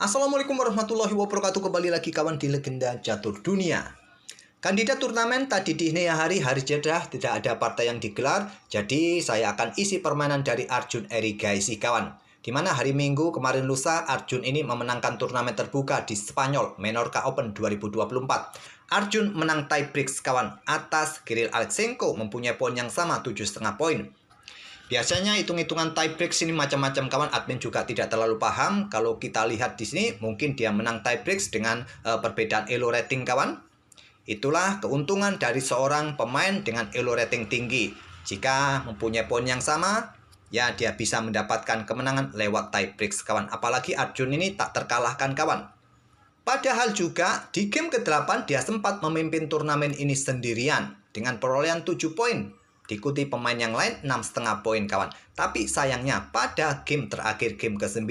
Assalamualaikum warahmatullahi wabarakatuh. Kembali lagi kawan di Legenda Catur Dunia. Kandidat turnamen tadi di dini hari Jeddah tidak ada partai yang digelar, jadi saya akan isi permainan dari Arjun Erigaisi kawan. Di mana hari Minggu kemarin lusa Arjun ini memenangkan turnamen terbuka di Spanyol Menorca Open 2024. Arjun menang tiebreak kawan atas Kirill Aleksenko, mempunyai poin yang sama 7,5 poin. Biasanya hitung-hitungan tiebreak sini macam-macam kawan, admin juga tidak terlalu paham. Kalau kita lihat di sini mungkin dia menang tiebreak dengan perbedaan elo rating kawan. Itulah keuntungan dari seorang pemain dengan elo rating tinggi. Jika mempunyai poin yang sama, ya dia bisa mendapatkan kemenangan lewat tiebreak kawan. Apalagi Arjun ini tak terkalahkan kawan. Padahal juga di game ke-8 dia sempat memimpin turnamen ini sendirian dengan perolehan 7 poin. Diikuti pemain yang lain 6,5 poin kawan. Tapi sayangnya pada game terakhir, game ke-9,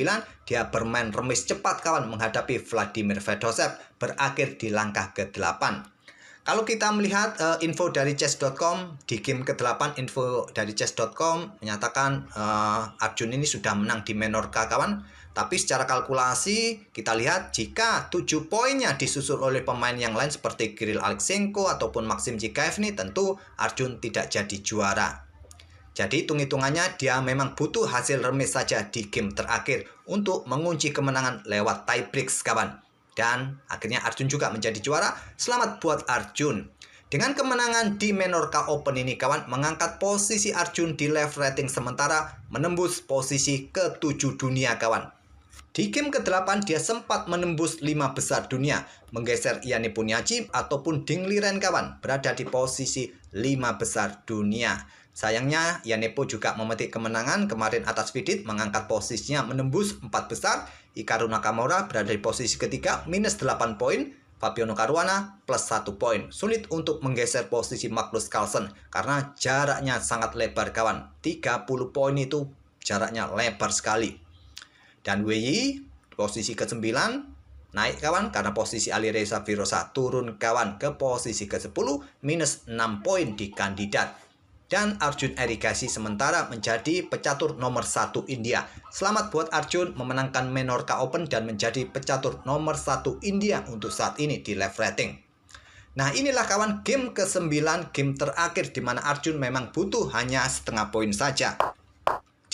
dia bermain remis cepat kawan menghadapi Vladimir Fedosev, berakhir di langkah ke-8. Kalau kita melihat info dari chess.com, di game ke-8 info dari chess.com menyatakan Arjun ini sudah menang di Menorca kawan. Tapi secara kalkulasi kita lihat jika 7 poinnya disusul oleh pemain yang lain seperti Kirill Aleksenko ataupun Maxim Chikaev nih, tentu Arjun tidak jadi juara. Jadi hitung-hitungannya dia memang butuh hasil remis saja di game terakhir untuk mengunci kemenangan lewat tiebreak kawan. Dan akhirnya Arjun juga menjadi juara. Selamat buat Arjun. Dengan kemenangan di Menorca Open ini kawan, mengangkat posisi Arjun di live rating sementara, menembus posisi ke-7 dunia kawan. Di game ke-8 dia sempat menembus 5 besar dunia, menggeser Ian Nepomniachtchi ataupun Ding Liren kawan, berada di posisi 5 besar dunia. Sayangnya Ian Nepo juga memetik kemenangan kemarin atas Vidit, mengangkat posisinya menembus 4 besar. Hikaru Nakamura berada di posisi ketiga, minus 8 poin. Fabiano Caruana plus 1 poin. Sulit untuk menggeser posisi Magnus Carlsen karena jaraknya sangat lebar kawan. 30 poin itu jaraknya lebar sekali. Dan Wei posisi ke-9 naik kawan karena posisi Alireza Firoza turun kawan ke posisi ke-10, minus 6 poin di kandidat. Dan Arjun Erigaisi sementara menjadi pecatur nomor 1 India. Selamat buat Arjun memenangkan Menorca Open dan menjadi pecatur nomor 1 India untuk saat ini di live rating. Nah inilah kawan game ke-9, game terakhir di mana Arjun memang butuh hanya setengah poin saja.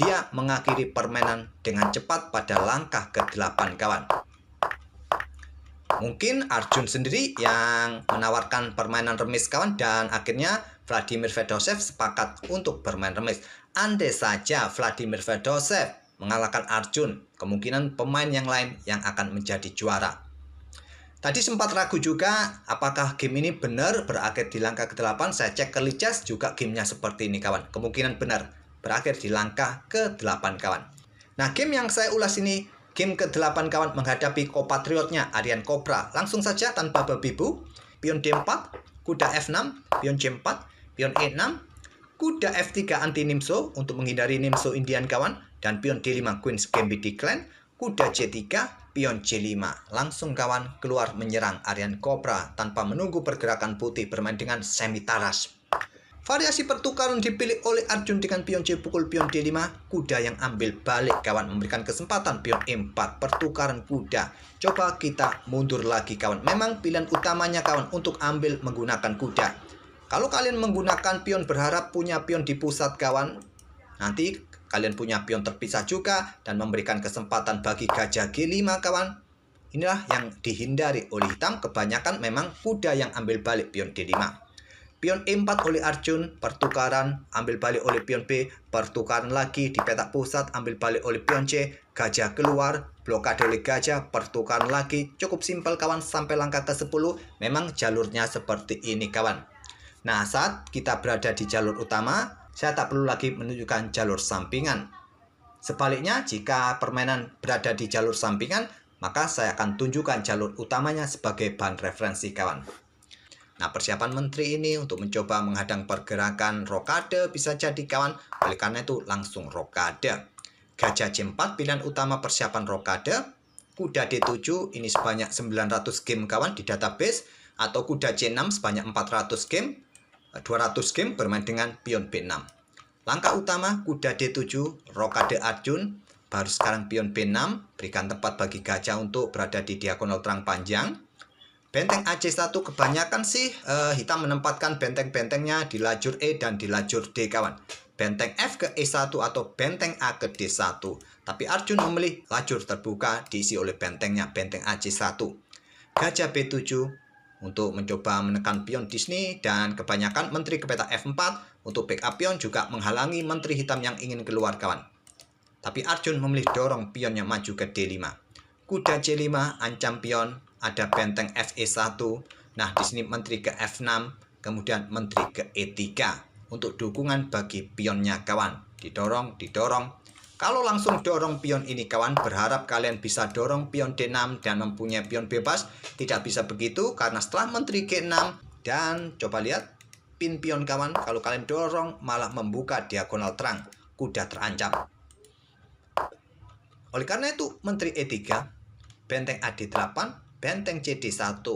Dia mengakhiri permainan dengan cepat pada langkah ke-8 kawan. Mungkin Arjun sendiri yang menawarkan permainan remis kawan, dan akhirnya Vladimir Fedosev sepakat untuk bermain remis. Andai saja Vladimir Fedosev mengalahkan Arjun, kemungkinan pemain yang lain yang akan menjadi juara. Tadi sempat ragu juga apakah game ini benar berakhir di langkah ke-8. Saya cek ke Lichess juga gamenya seperti ini kawan. Kemungkinan benar berakhir di langkah ke-8 kawan. Nah game yang saya ulas ini game ke-8 kawan menghadapi kompatriotnya Aryan Cobra. Langsung saja tanpa babi bu. Pion D4, kuda F6, pion C4, pion E6, kuda F3 anti Nimso untuk menghindari Nimso Indian kawan. Dan pion D5 Queen's Gambit Decline, kuda C3, pion C5. Langsung kawan keluar menyerang Aryan Cobra tanpa menunggu pergerakan putih, bermain dengan semi taras. Variasi pertukaran dipilih oleh Arjun dengan pion C pukul pion D5, kuda yang ambil balik kawan, memberikan kesempatan pion E4, pertukaran kuda. Coba kita mundur lagi kawan. Memang pilihan utamanya kawan untuk ambil menggunakan kuda. Kalau kalian menggunakan pion berharap punya pion di pusat kawan, nanti kalian punya pion terpisah juga dan memberikan kesempatan bagi gajah G5 kawan. Inilah yang dihindari oleh hitam, kebanyakan memang kuda yang ambil balik pion D5. Pion E4 oleh Arjun, pertukaran, ambil balik oleh pion B, pertukaran lagi di petak pusat, ambil balik oleh pion C, gajah keluar, blokade oleh gajah, pertukaran lagi. Cukup simpel kawan sampai langkah ke-10, memang jalurnya seperti ini kawan. Nah saat kita berada di jalur utama, saya tak perlu lagi menunjukkan jalur sampingan. Sebaliknya jika permainan berada di jalur sampingan, maka saya akan tunjukkan jalur utamanya sebagai bahan referensi kawan. Nah persiapan menteri ini untuk mencoba menghadang pergerakan rokade bisa jadi kawan. Oleh karena itu langsung rokade. Gajah C4 pilihan utama persiapan rokade. Kuda D7 ini sebanyak 900 game kawan di database. Atau kuda C6 sebanyak 400 game. 200 game bermain dengan pion B6. Langkah utama kuda D7, rokade Arjun. baru sekarang pion B6, berikan tempat bagi gajah untuk berada di diagonal terang panjang. Benteng AC1 kebanyakan sih hitam menempatkan benteng-bentengnya di lajur E dan di lajur D, kawan. Benteng F ke E1 atau benteng A ke D1. Tapi Arjun memilih lajur terbuka diisi oleh bentengnya, benteng AC1. Gajah B7 untuk mencoba menekan pion Disney, dan kebanyakan menteri ke peta F4 untuk backup pion juga menghalangi menteri hitam yang ingin keluar, kawan. Tapi Arjun memilih dorong pionnya maju ke D5. Kuda C5 ancam pion, ada benteng FE1. Nah, di sini menteri ke F6, kemudian menteri ke E3 untuk dukungan bagi pionnya, kawan. Didorong. Kalau langsung dorong pion ini, kawan, berharap kalian bisa dorong pion D6 dan mempunyai pion bebas. Tidak bisa begitu karena setelah menteri G6 dan coba lihat pin pion, kawan. Kalau kalian dorong malah membuka diagonal terang. Kuda terancam. Oleh karena itu, menteri E3, benteng AD8, benteng CD1.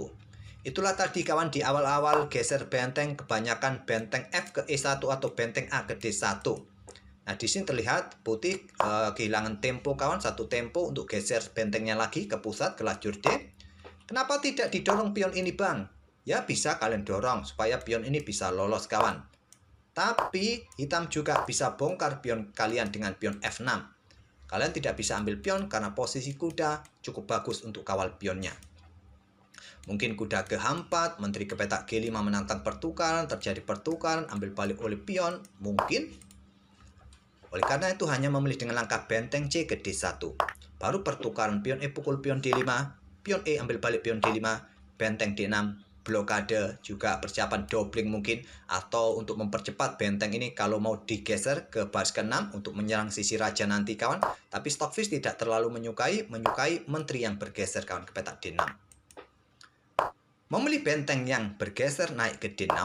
Itulah tadi, kawan, di awal-awal geser benteng, kebanyakan benteng F ke E1 atau benteng A ke D1. Nah, di sini terlihat putih kehilangan tempo, kawan, satu tempo untuk geser bentengnya lagi ke pusat, ke lajur D. Kenapa tidak didorong pion ini, Bang? Ya, bisa kalian dorong supaya pion ini bisa lolos, kawan. Tapi hitam juga bisa bongkar pion kalian dengan pion F6. Kalian tidak bisa ambil pion karena posisi kuda cukup bagus untuk kawal pionnya. Mungkin kuda ke H4, menteri ke petak G5 menantang pertukaran, terjadi pertukaran, ambil balik oleh pion, mungkin. Oleh karena itu hanya memilih dengan langkah benteng C ke D1. Baru pertukaran pion E pukul pion D5, pion E ambil balik pion D5, benteng D6, blokade, juga persiapan doubling mungkin, atau untuk mempercepat benteng ini kalau mau digeser ke baris ke-6 untuk menyerang sisi raja nanti, kawan. Tapi Stockfish tidak terlalu menyukai menteri yang bergeser, kawan, ke petak D6. Memilih benteng yang bergeser naik ke D6,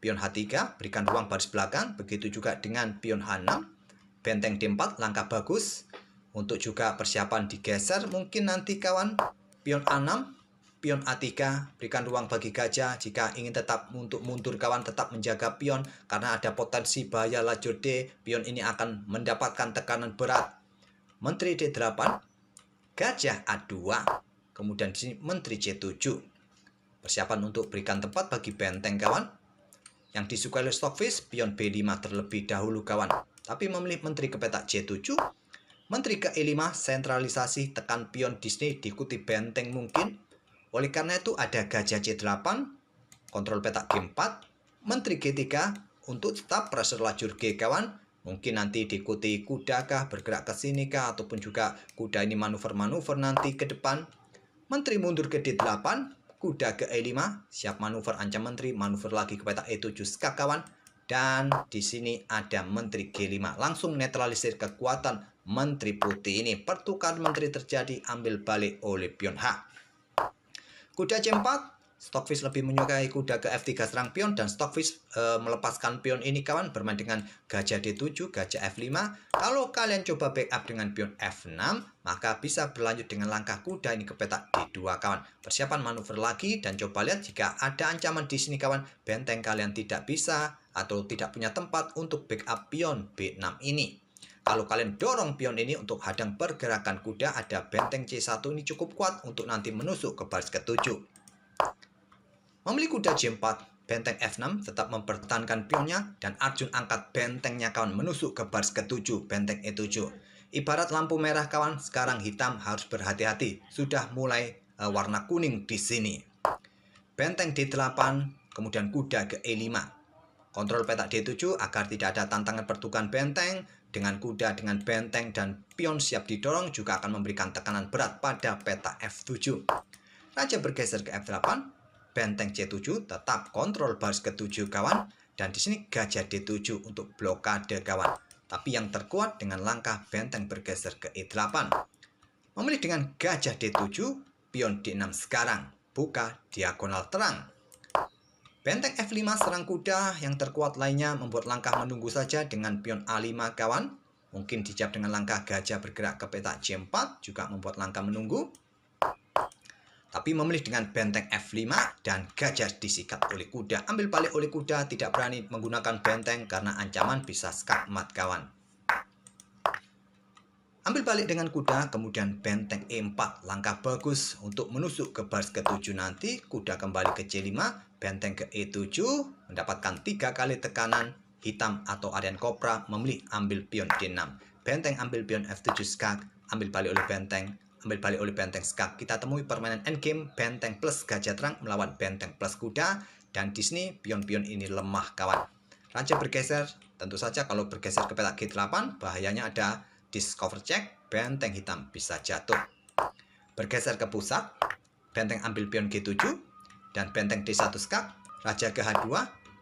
pion H3 berikan ruang baris belakang, begitu juga dengan pion H6, benteng D4 langkah bagus untuk juga persiapan digeser mungkin nanti, kawan. Pion A6, pion A3 berikan ruang bagi gajah jika ingin tetap untuk mundur, kawan, tetap menjaga pion karena ada potensi bahaya lajur D. Pion ini akan mendapatkan tekanan berat. Menteri D8, gajah A2, kemudian di sini menteri C7. Persiapan untuk berikan tempat bagi benteng, kawan. Yang disukai oleh Stockfish, pion B5 terlebih dahulu, kawan. Tapi memilih menteri ke petak C7, menteri ke E5, sentralisasi, tekan pion Disney, diikuti benteng mungkin. Oleh karena itu ada gajah C8, kontrol petak G4, menteri G3 untuk tetap pressure lajur G, kawan. Mungkin nanti diikuti kuda kah, bergerak ke sini kah, ataupun juga kuda ini manuver-manuver nanti ke depan. Menteri mundur ke D8, kuda ke E5, siap manuver ancam menteri, manuver lagi ke petak E7 skak, kawan. Dan di sini ada menteri G5, langsung netralisir kekuatan menteri putih ini. Pertukaran menteri terjadi, ambil balik oleh pion H. Kuda C4, Stockfish lebih menyukai kuda ke F3 serang pion, dan Stockfish melepaskan pion ini, kawan, bermain dengan gajah D7, gajah F5. Kalau kalian coba backup dengan pion F6, maka bisa berlanjut dengan langkah kuda ini ke petak D2, kawan. Persiapan manuver lagi, dan coba lihat jika ada ancaman di sini, kawan, benteng kalian tidak bisa atau tidak punya tempat untuk backup pion B6 ini. Kalau kalian dorong pion ini untuk hadang pergerakan kuda, ada benteng C1 ini cukup kuat untuk nanti menusuk ke baris ke-7. Memilih kuda J4, benteng F6 tetap mempertahankan pionnya, dan Arjun angkat bentengnya, kawan, menusuk ke baris ke-7, benteng E7. Ibarat lampu merah, kawan, sekarang hitam harus berhati-hati. Sudah mulai warna kuning di sini. Benteng D8, kemudian kuda ke E5. Kontrol petak D7 agar tidak ada tantangan pertukaran benteng. Dengan kuda, dengan benteng, dan pion siap didorong juga akan memberikan tekanan berat pada peta F7. Raja bergeser ke F8, benteng C7 tetap kontrol baris ke-7, kawan. Dan di sini gajah D7 untuk blokade, kawan. Tapi yang terkuat dengan langkah benteng bergeser ke E8. Memilih dengan gajah D7, pion D6 sekarang. Buka diagonal terang. Benteng F5 serang kuda, yang terkuat lainnya membuat langkah menunggu saja dengan pion A5, kawan. Mungkin dijawab dengan langkah gajah bergerak ke petak J4, juga membuat langkah menunggu. Tapi memilih dengan benteng F5 dan gajah disikat oleh kuda. Ambil balik oleh kuda, tidak berani menggunakan benteng karena ancaman bisa skakmat, kawan. Ambil balik dengan kuda, kemudian benteng E4, langkah bagus untuk menusuk ke baris ke-7 nanti. Kuda kembali ke C5, benteng ke E7, mendapatkan 3 kali tekanan. Hitam atau Aryan Cobra memilih ambil pion D6. Benteng ambil pion F7 skak, ambil balik oleh benteng skak. Kita temui permainan endgame, benteng plus gajah terang melawan benteng plus kuda. Dan di sini pion-pion ini lemah kawan. Raja bergeser, tentu saja kalau bergeser ke petak G8, bahayanya ada discover check, benteng hitam bisa jatuh. Bergeser ke pusat, benteng ambil pion G7, dan benteng D1 skak, raja ke H2,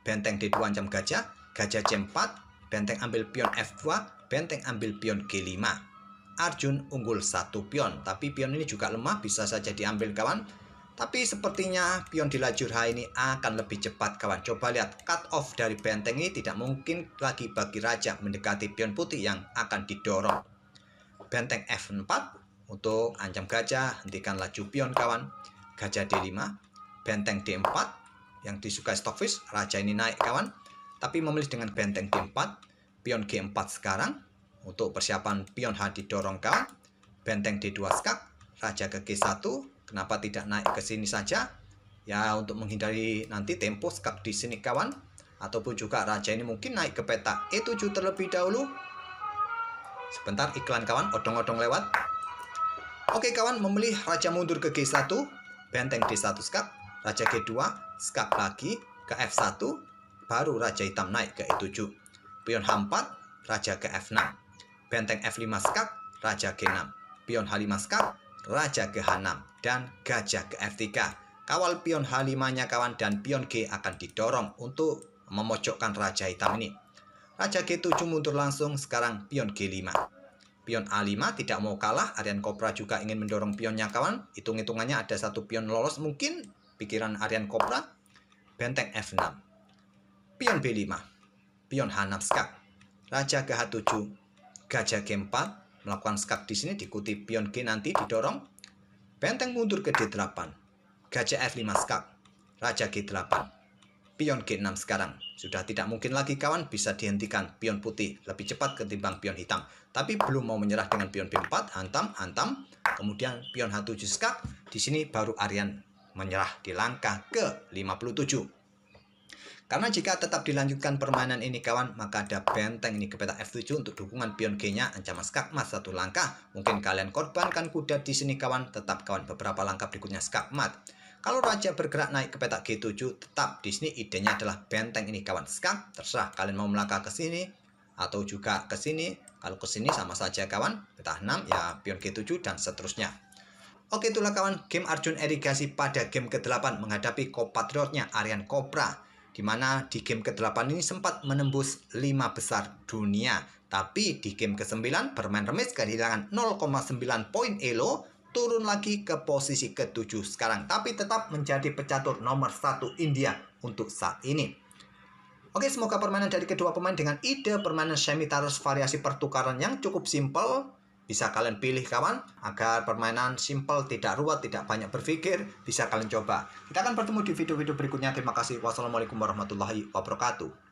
benteng D2 ancam gajah, gajah C4, benteng ambil pion F2, benteng ambil pion G5. Arjun unggul 1 pion, tapi pion ini juga lemah, bisa saja diambil kawan. Tapi sepertinya pion di lajur H ini akan lebih cepat kawan. Coba lihat, cut off dari benteng ini tidak mungkin lagi bagi raja mendekati pion putih yang akan didorong. Benteng F4 untuk ancam gajah, hentikan laju pion kawan. Gajah D5, benteng D4 yang disukai Stockfish, raja ini naik kawan. Tapi memilih dengan benteng D4, pion G4 sekarang untuk persiapan pion H didorong kawan. Benteng D2 skak, raja ke G1, kenapa tidak naik ke sini saja? Ya untuk menghindari nanti tempo skak di sini kawan. Ataupun juga raja ini mungkin naik ke petak E7 terlebih dahulu. Sebentar iklan kawan, odong-odong lewat. Oke kawan, memilih raja mundur ke G1, benteng D1 skak, raja G2, skak lagi ke F1, baru raja hitam naik ke E7. Pion H4, raja ke F6. Benteng F5 skak, raja G6. Pion H5 skak, raja ke H6. Dan gajah ke F3. Kawal pion H5-nya kawan, dan pion G akan didorong untuk memojokkan raja hitam ini. Raja G7 mundur langsung, sekarang pion G5. Pion A5 tidak mau kalah, Aryan Cobra juga ingin mendorong pionnya kawan. Hitung-hitungannya ada 1 pion lolos mungkin, pikiran Aryan Cobra. Benteng F6. Pion B5, pion H6 skak, raja ke H7, gajah G4, melakukan skak di sini diikuti pion G nanti didorong. Benteng mundur ke D8, gajah F5 skak, raja G8, pion G6 sekarang. Sudah tidak mungkin lagi kawan, bisa dihentikan pion putih lebih cepat ketimbang pion hitam. Tapi belum mau menyerah dengan pion B4, hantam. Kemudian pion H7 skak, di sini baru Aryan menyerah di langkah ke-57. Karena jika tetap dilanjutkan permainan ini kawan, maka ada benteng ini ke petak F7 untuk dukungan pion G-nya, ancaman skakmat 1 langkah. Mungkin kalian korbankan kuda di sini kawan, tetap kawan beberapa langkah berikutnya skakmat. Kalau raja bergerak naik ke petak G7, tetap di sini idenya adalah benteng ini kawan skak. Terserah kalian mau melangkah ke sini atau juga ke sini. Kalau ke sini sama saja kawan, petak 6 ya pion G7 dan seterusnya. Oke, itulah kawan game Arjun irigasi pada game ke-8 menghadapi kompatriotnya Aryan Cobra. Di mana di game ke-8 ini sempat menembus 5 besar dunia. Tapi di game ke-9 bermain remis kehilangan 0,9 poin elo, turun lagi ke posisi ke-7 sekarang. Tapi tetap menjadi pecatur nomor 1 India untuk saat ini. Oke, semoga permainan dari kedua pemain dengan ide permainan semi-tarus variasi pertukaran yang cukup simpel bisa kalian pilih kawan, agar permainan simple, tidak ruwet, tidak banyak berpikir, bisa kalian coba. Kita akan bertemu di video-video berikutnya. Terima kasih. Wassalamualaikum warahmatullahi wabarakatuh.